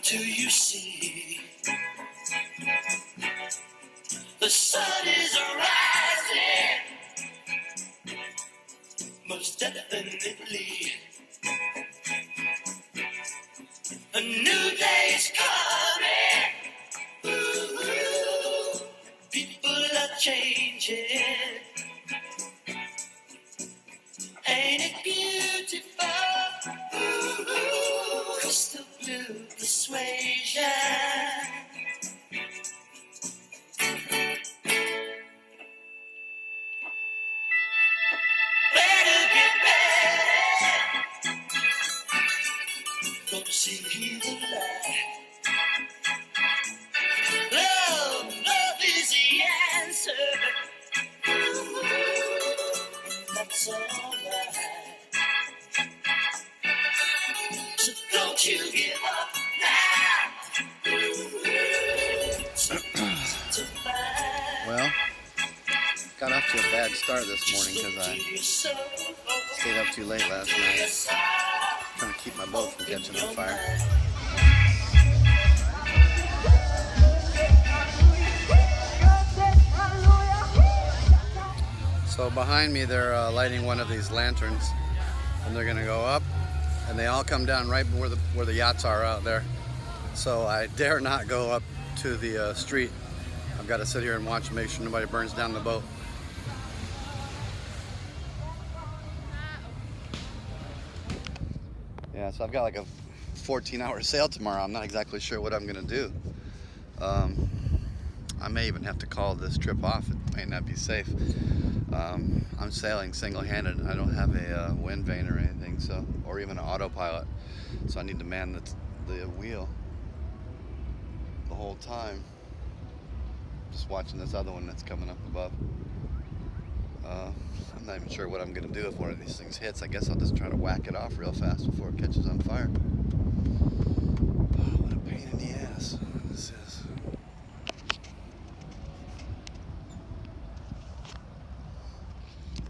Do you see? The sun is rising, most definitely. A new day is coming. Ooh, people are changing. Ain't it beautiful? Ooh, crystal blue persuasion. Better get ready. Gonna see the light. Love is the answer. Ooh, that's alright. So don't you give up now. Well, got off to a bad start this morning because I stayed up too late last night trying to keep my boat from catching on fire. So behind me they're lighting one of these lanterns, and they're gonna go up, and they all come down right where the yachts are out there. So I dare not go up to the street. I've got to sit here and watch and make sure nobody burns down the boat. Yeah, so I've got like a 14-hour sail tomorrow. I'm not exactly sure what I'm gonna do. I may even have to call this trip off. It may not be safe. I'm sailing single-handed. I don't have a wind vane or anything, so, or even an autopilot. So I need to man the wheel the whole time. Just watching this other one that's coming up above. I'm not even sure what I'm gonna do if one of these things hits. I guess I'll just try to whack it off real fast before it catches on fire. Oh, what a pain in the ass this is.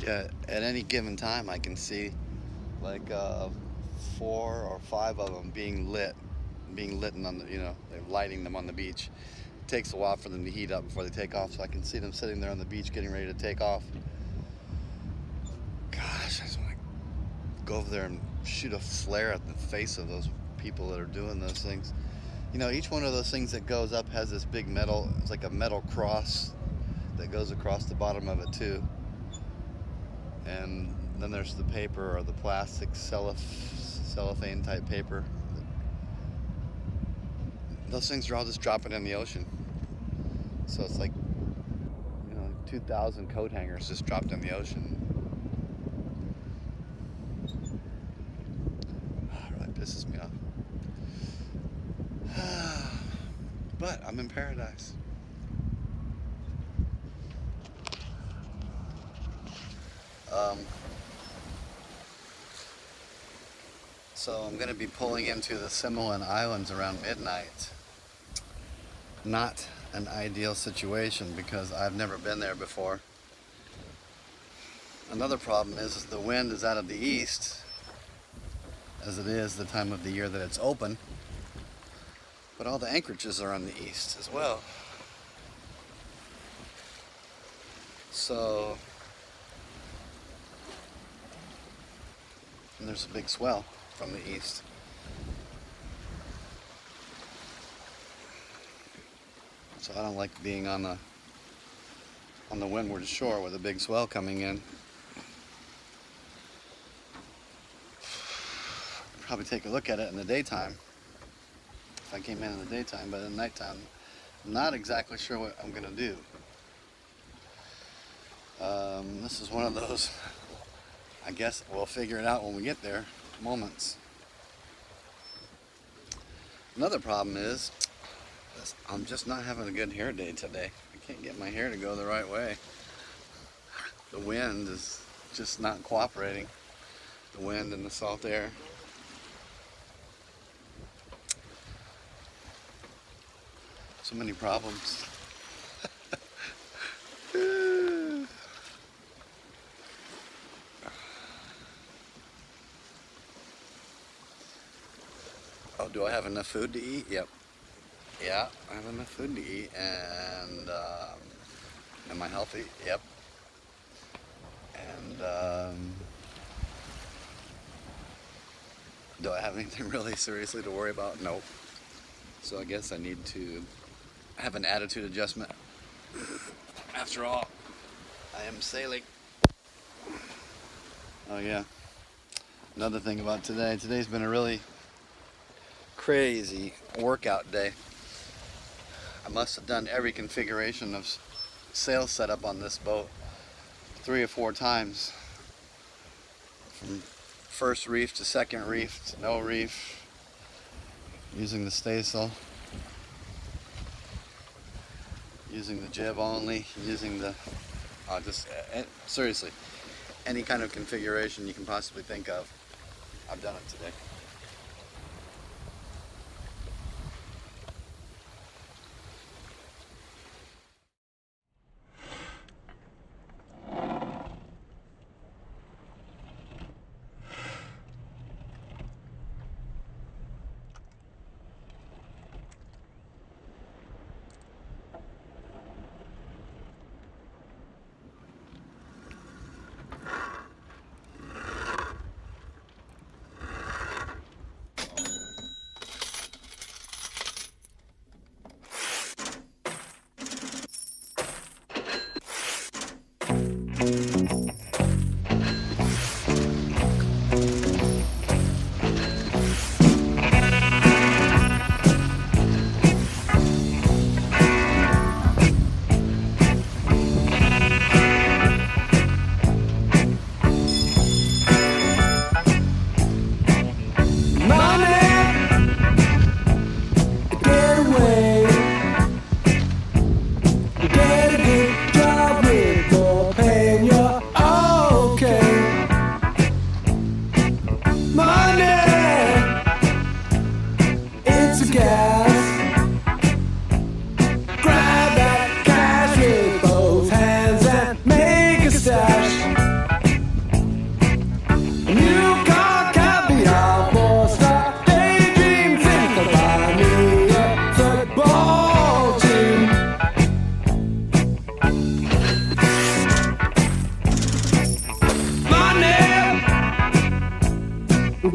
Yeah, at any given time I can see like 4 or 5 of them being lit on the, they're lighting them on the beach. It takes a while for them to heat up before they take off, so I can see them sitting there on the beach getting ready to take off. Gosh, I just want to go over there and shoot a flare at the face of those people that are doing those things. Each one of those things that goes up has this big metal, it's like a metal cross that goes across the bottom of it too. And then there's the paper, or the plastic cellophane type paper. Those things are all just dropping in the ocean. So it's like, 2,000 coat hangers just dropped in the ocean. It really pisses me off. But I'm in paradise. So I'm going to be pulling into the Similan Islands around midnight. Not an ideal situation because I've never been there before. Another problem is the wind is out of the east, as it is the time of the year that it's open, but all the anchorages are on the east as well. So, and there's a big swell from the east. So I don't like being on the windward shore with a big swell coming in. Probably take a look at it in the daytime, if I came in the daytime, but in the nighttime, I'm not exactly sure what I'm gonna do. This is one of those, I guess we'll figure it out when we get there, moments. Another problem is, I'm just not having a good hair day today. I can't get my hair to go the right way. The wind is just not cooperating. The wind and the salt air. So many problems. Oh, do I have enough food to eat? Yep. Yeah, I have enough food to eat. And am I healthy? Yep. And do I have anything really seriously to worry about? Nope. So I guess I need to have an attitude adjustment. After all, I am sailing. Oh yeah. Another thing about today. Today's been a really crazy workout day. I must have done every configuration of sail setup on this boat 3 or 4 times. From first reef to second reef to no reef. Using the staysail. Using the jib only. Using the... seriously, any kind of configuration you can possibly think of, I've done it today.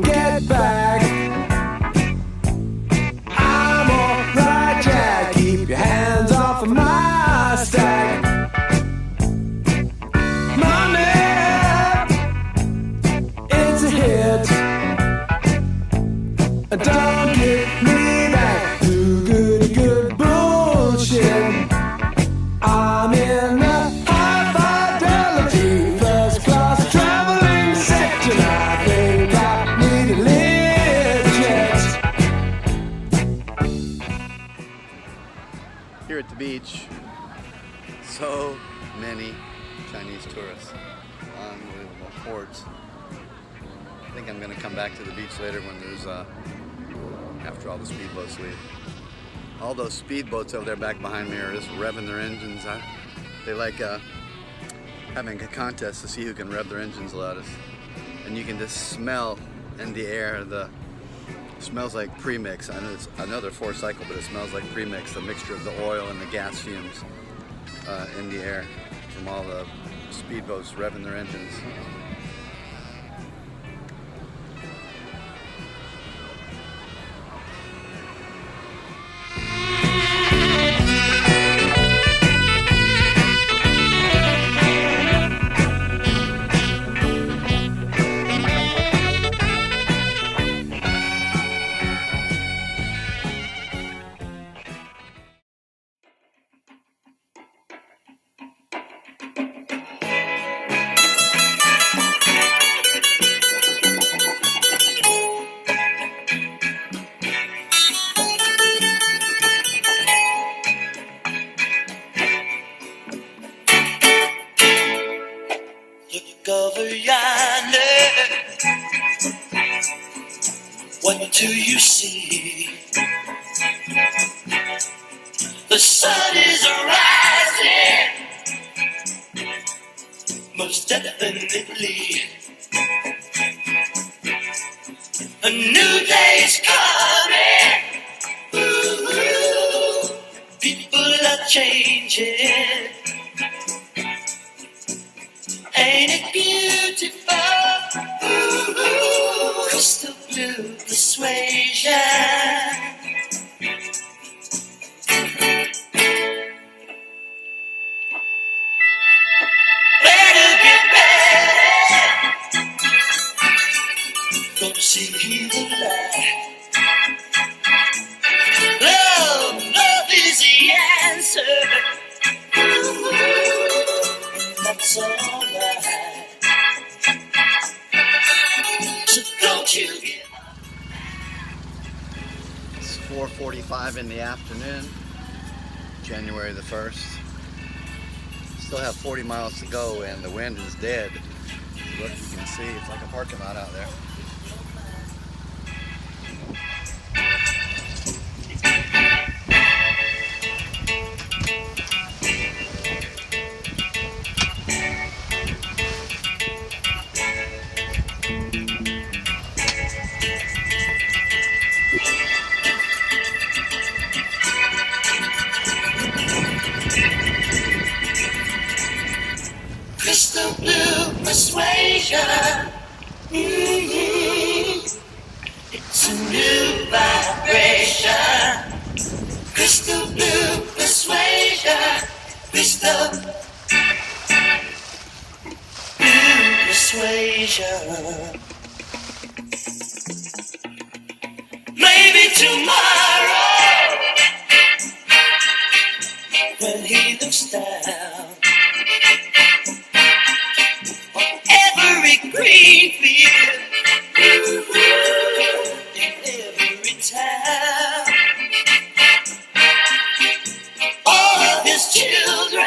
Get back. I'm alright, Jack. Keep your hands off of my stack. Money, it's a hit. Don't get me back to good bullshit. I'm in the high fidelity first class traveling section. I think I need a lift jet. Here at the beach, so many Chinese tourists. Unbelievable hordes. I think I'm going to come back to the beach later when there's, after all the speedboats leave. All those speedboats over there back behind me are just revving their engines. They like having a contest to see who can rev their engines loudest. And you can just smell in the air smells like premix. I know it's another 4-cycle, but it smells like premix, the mixture of the oil and the gas fumes in the air from all the speedboats revving their engines. Look over yonder. What do you see? The sun is rising, most definitely. A new day's coming. changing. Ain't it beautiful? Ooh, crystal blue persuasion. Better get ready. Gonna see the light. Love is the answer. Ooh, that's alright. So don't you give up. It's 4:45 in the afternoon, January the 1st. Still have 40 miles to go and the wind is dead. Look, you can see it's like a parking lot out there. Crystal blue persuasion. Mm-hmm. It's a new vibration. Crystal blue persuasion. Crystal blue persuasion. Maybe tomorrow, when he looks down on every green field in every town, all of his children,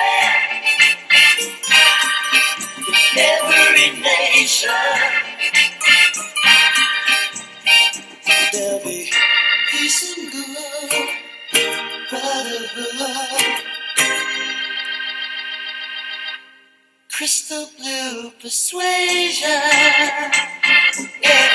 every nation, there'll be peace and good, brotherhood. Crystal blue persuasion. Yeah.